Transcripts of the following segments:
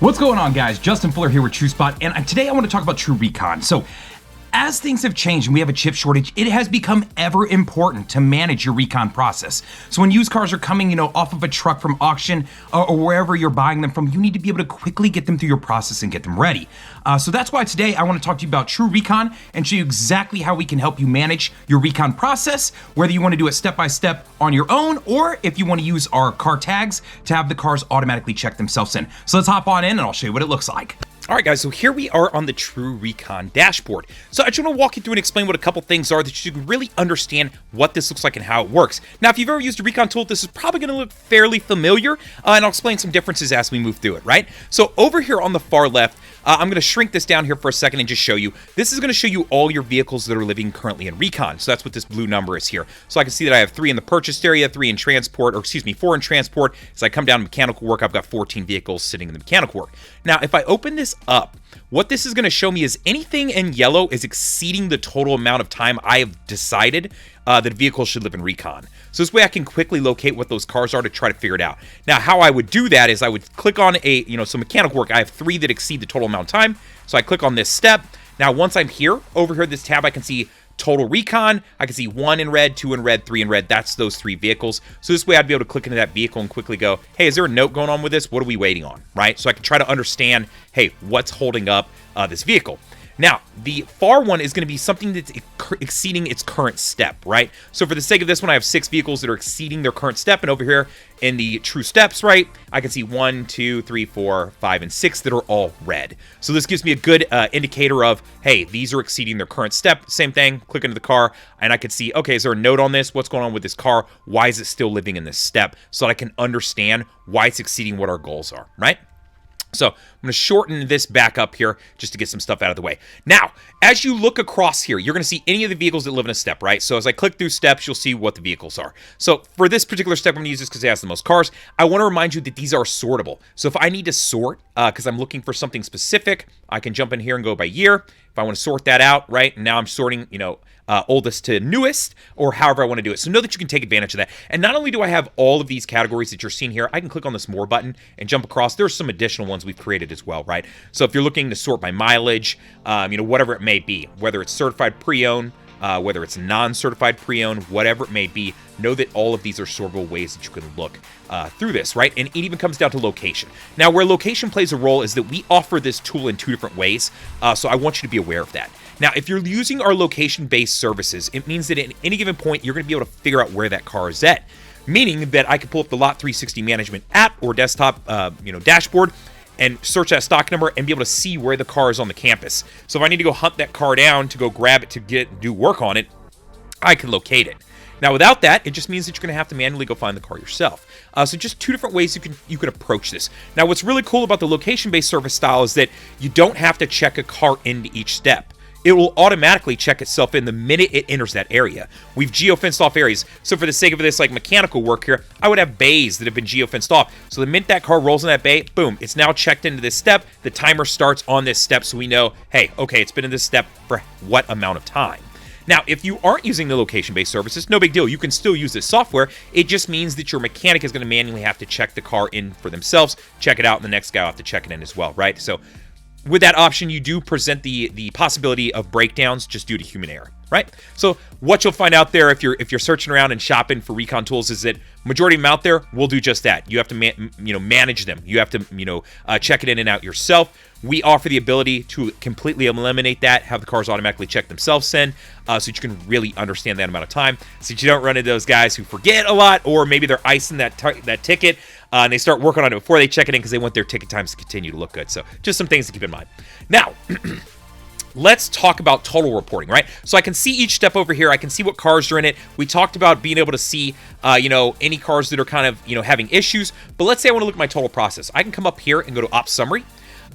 What's going on, guys? Justin Fuller here with TrueSpot, and today I want to talk about TrueRecon. So, as things have changed and we have a chip shortage, it has become ever important to manage your recon process. So when used cars are coming, off of a truck from auction or wherever you're buying them from, you need to be able to quickly get them through your process and get them ready. So that's why today I want to talk to you about TrueRecon and show you exactly how we can help you manage your recon process, whether you want to do it step by step on your own, or if you want to use our car tags to have the cars automatically check themselves in. So let's hop on in and I'll show you what it looks like. All right, guys, so here we are on the TrueRecon dashboard. So I just want to walk you through and explain what a couple things are that you can really understand what this looks like and how it works. Now, if you've ever used a recon tool, this is probably going to look fairly familiar, and I'll explain some differences as we move through it, right? So over here on the far left, I'm going to shrink this down here for a second and just show you. This is going to show you all your vehicles that are living currently in recon. So that's what this blue number is here. So I can see that I have 3 in the purchased area, 4 in transport. As I come down to mechanical work, I've got 14 vehicles sitting in the mechanical work. Now, if I open this up, what this is going to show me is anything in yellow is exceeding the total amount of time I have decided that a vehicle should live in recon. So this way I can quickly locate what those cars are to try to figure it out. Now, how I would do that is I would click on some mechanical work. I have 3 that exceed the total amount of time. So I click on this step. Now, once I'm here, over here, this tab, I can see total recon. I can see 1 in red, 2 in red, 3 in red. That's those 3 vehicles. So this way I'd be able to click into that vehicle and quickly go, hey, is there a note going on with this? What are we waiting on, right? So I can try to understand, hey, what's holding up this vehicle. Now, the far one is going to be something that's exceeding its current step, right? So for the sake of this one, I have 6 vehicles that are exceeding their current step. And over here in the true steps, right, I can see 1, 2, 3, 4, 5, and 6 that are all red. So this gives me a good indicator of, hey, these are exceeding their current step. Same thing, click into the car, and I can see, okay, is there a note on this? What's going on with this car? Why is it still living in this step? So that I can understand why it's exceeding what our goals are, right? So I'm going to shorten this back up here just to get some stuff out of the way. Now, as you look across here, you're going to see any of the vehicles that live in a step, right? So as I click through steps, you'll see what the vehicles are. So for this particular step, I'm going to use this because it has the most cars. I want to remind you that these are sortable. So if I need to sort, because I'm looking for something specific, I can jump in here and go by year. If I want to sort that out, right? And now I'm sorting, oldest to newest, or however I want to do it. So know that you can take advantage of that. And not only do I have all of these categories that you're seeing here, I can click on this More button and jump across. There's some additional ones we've created as well, right? So if you're looking to sort by mileage, whatever it may be, whether it's certified pre-owned, whether it's non-certified pre-owned, whatever it may be, know that all of these are sortable ways that you can look through this, right? And it even comes down to location. Now, where location plays a role is that we offer this tool in 2 different ways, so I want you to be aware of that. Now, if you're using our location-based services, it means that at any given point, you're going to be able to figure out where that car is at, meaning that I can pull up the Lot 360 Management app or desktop, dashboard, and search that stock number and be able to see where the car is on the campus. So if I need to go hunt that car down to go grab it to do work on it, I can locate it. Now, without that, it just means that you're going to have to manually go find the car yourself. So just 2 different ways you can approach this. Now, what's really cool about the location-based service style is that you don't have to check a car into each step. It will automatically check itself in the minute it enters that area. We've geo-fenced off areas. So for the sake of this, like mechanical work here, I would have bays that have been geo-fenced off. So the minute that car rolls in that bay, boom, it's now checked into this step. The timer starts on this step so we know, hey, okay, it's been in this step for what amount of time. Now, if you aren't using the location-based services, no big deal. You can still use this software. It just means that your mechanic is going to manually have to check the car in for themselves, check it out, and the next guy will have to check it in as well, right? So with that option, you do present the possibility of breakdowns just due to human error, right? So what you'll find out there if you're searching around and shopping for recon tools is that majority of them out there will do just that. You have to manage them. You have to check it in and out yourself. We offer the ability to completely eliminate that, have the cars automatically check themselves in, so that you can really understand that amount of time, so that you don't run into those guys who forget a lot, or maybe they're icing that ticket, and they start working on it before they check it in because they want their ticket times to continue to look good. So just some things to keep in mind. Now, let's talk about total reporting, right? So I can see each step over here. I can see what cars are in it. We talked about being able to see, any cars that are kind of, having issues. But let's say I want to look at my total process. I can come up here and go to Ops Summary.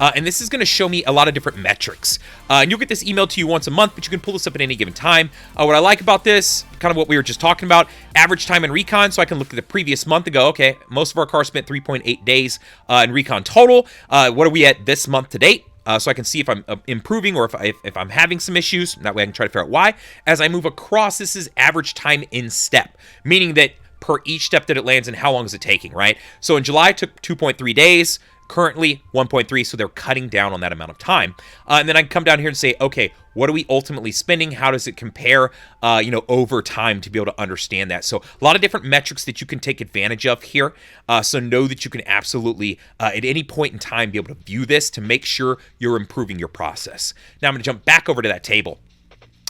And this is going to show me a lot of different metrics. And you'll get this emailed to you once a month, but you can pull this up at any given time. What I like about this, kind of what we were just talking about, average time in recon, so I can look at the previous month and go, okay, most of our cars spent 3.8 days in recon total. What are we at this month to date? So I can see if I'm improving or if I'm having some issues. That way I can try to figure out why. As I move across, this is average time in step, meaning that per each step that it lands in, how long is it taking, right? So in July, it took 2.3 days. Currently 1.3, so they're cutting down on that amount of time. And then I can come down here and say, okay, what are we ultimately spending? How does it compare, over time to be able to understand that? So a lot of different metrics that you can take advantage of here. So know that you can absolutely, at any point in time, be able to view this to make sure you're improving your process. Now I'm going to jump back over to that table.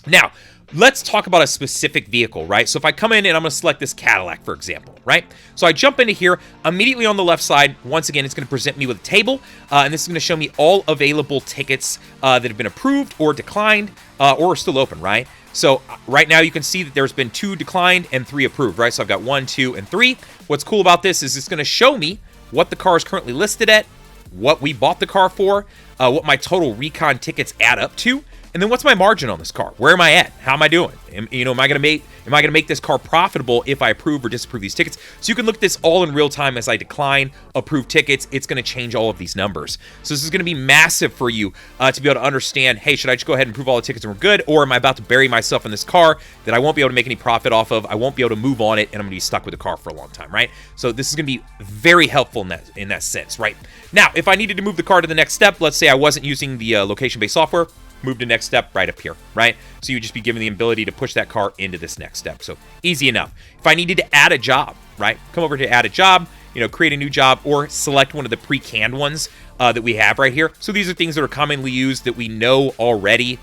Now, let's talk about a specific vehicle, right? So if I come in and I'm going to select this Cadillac, for example, right? So I jump into here, immediately on the left side, once again, it's going to present me with a table, and this is going to show me all available tickets that have been approved or declined or are still open, right? So right now you can see that there's been 2 declined and 3 approved, right? So I've got 1, 2, and 3. What's cool about this is it's going to show me what the car is currently listed at, what we bought the car for, what my total recon tickets add up to, and then what's my margin on this car? Where am I at? How am I doing? Am I going to make this car profitable if I approve or disapprove these tickets? So you can look at this all in real time as I decline, approve tickets. It's going to change all of these numbers. So this is going to be massive for you to be able to understand, hey, should I just go ahead and approve all the tickets and we're good? Or am I about to bury myself in this car that I won't be able to make any profit off of? I won't be able to move on it, and I'm going to be stuck with the car for a long time, right? So this is going to be very helpful in that sense, right? Now, if I needed to move the car to the next step, let's say I wasn't using the location-based software, move to next step right up here, right? So you would just be given the ability to push that car into this next step. So easy enough. If I needed to add a job, right? Come over to add a job, create a new job, or select one of the pre-canned ones that we have right here. So these are things that are commonly used that we know already.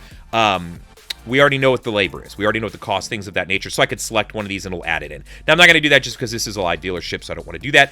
We already know what the labor is. We already know what the cost, things of that nature. So I could select one of these and it'll add it in. Now, I'm not going to do that just because this is a live dealership, so I don't want to do that.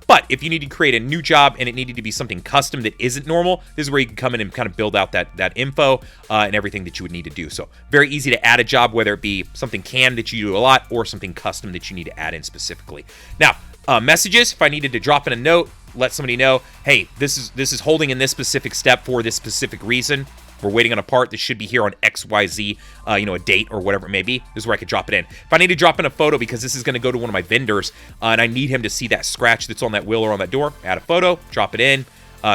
But if you need to create a new job and it needed to be something custom that isn't normal, this is where you can come in and kind of build out that info and everything that you would need to do. So very easy to add a job, whether it be something canned that you do a lot or something custom that you need to add in specifically. Now, messages, if I needed to drop in a note, let somebody know, hey, this is holding in this specific step for this specific reason. We're waiting on a part that should be here on XYZ, a date or whatever it may be. This is where I could drop it in. If I need to drop in a photo because this is going to go to one of my vendors and I need him to see that scratch that's on that wheel or on that door, add a photo, drop it in,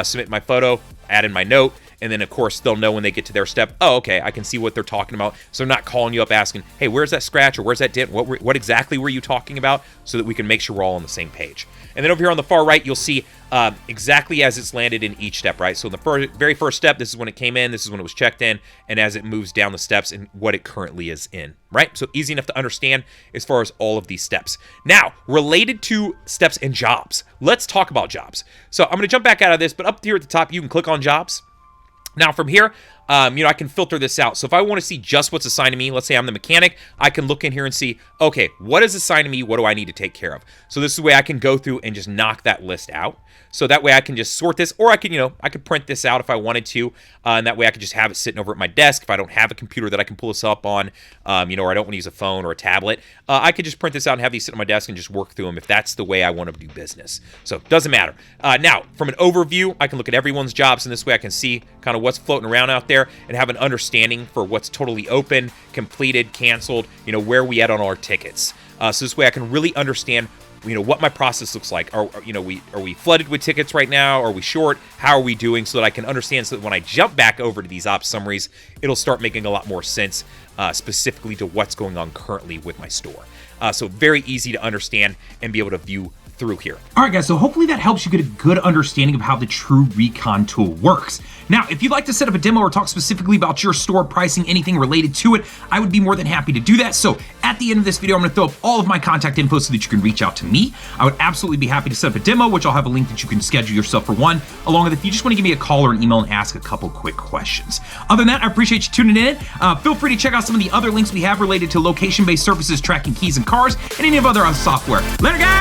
submit my photo, add in my note, and then, of course, they'll know when they get to their step, oh, okay, I can see what they're talking about. So they're not calling you up asking, hey, where's that scratch or where's that dent? What exactly were you talking about? So that we can make sure we're all on the same page. And then over here on the far right, you'll see exactly as it's landed in each step, right? So the very first step, this is when it came in, this is when it was checked in, and as it moves down the steps and what it currently is in, right? So easy enough to understand as far as all of these steps. Now, related to steps and jobs, let's talk about jobs. So I'm going to jump back out of this, but up here at the top, you can click on jobs. Now from here, I can filter this out. So if I want to see just what's assigned to me, let's say I'm the mechanic, I can look in here and see, okay, what is assigned to me? What do I need to take care of? So this is the way I can go through and just knock that list out. So that way I can just sort this, or I can, I could print this out if I wanted to, and that way I could just have it sitting over at my desk. If I don't have a computer that I can pull this up on, or I don't want to use a phone or a tablet, I could just print this out and have these sit on my desk and just work through them if that's the way I want to do business. So it doesn't matter. Now, from an overview, I can look at everyone's jobs, and this way I can see kind of what's floating around out there and have an understanding for what's totally open, completed, canceled, where we at on our tickets. So this way I can really understand what my process looks like. Are we flooded with tickets right now? Are we short? How are we doing? So that I can understand, so that when I jump back over to these ops summaries, it'll start making a lot more sense specifically to what's going on currently with my store. So very easy to understand and be able to view through here. All right, guys, so hopefully that helps you get a good understanding of how the TrueRecon tool works. Now, if you'd like to set up a demo or talk specifically about your store pricing, anything related to it, I would be more than happy to do that. So at the end of this video, I'm gonna throw up all of my contact info so that you can reach out to me. I would absolutely be happy to set up a demo, which I'll have a link that you can schedule yourself for one, along with if you just wanna give me a call or an email and ask a couple quick questions. Other than that, I appreciate you tuning in. Feel free to check out some of the other links we have related to location-based services, tracking keys and cars, and any of other software. Later, guys!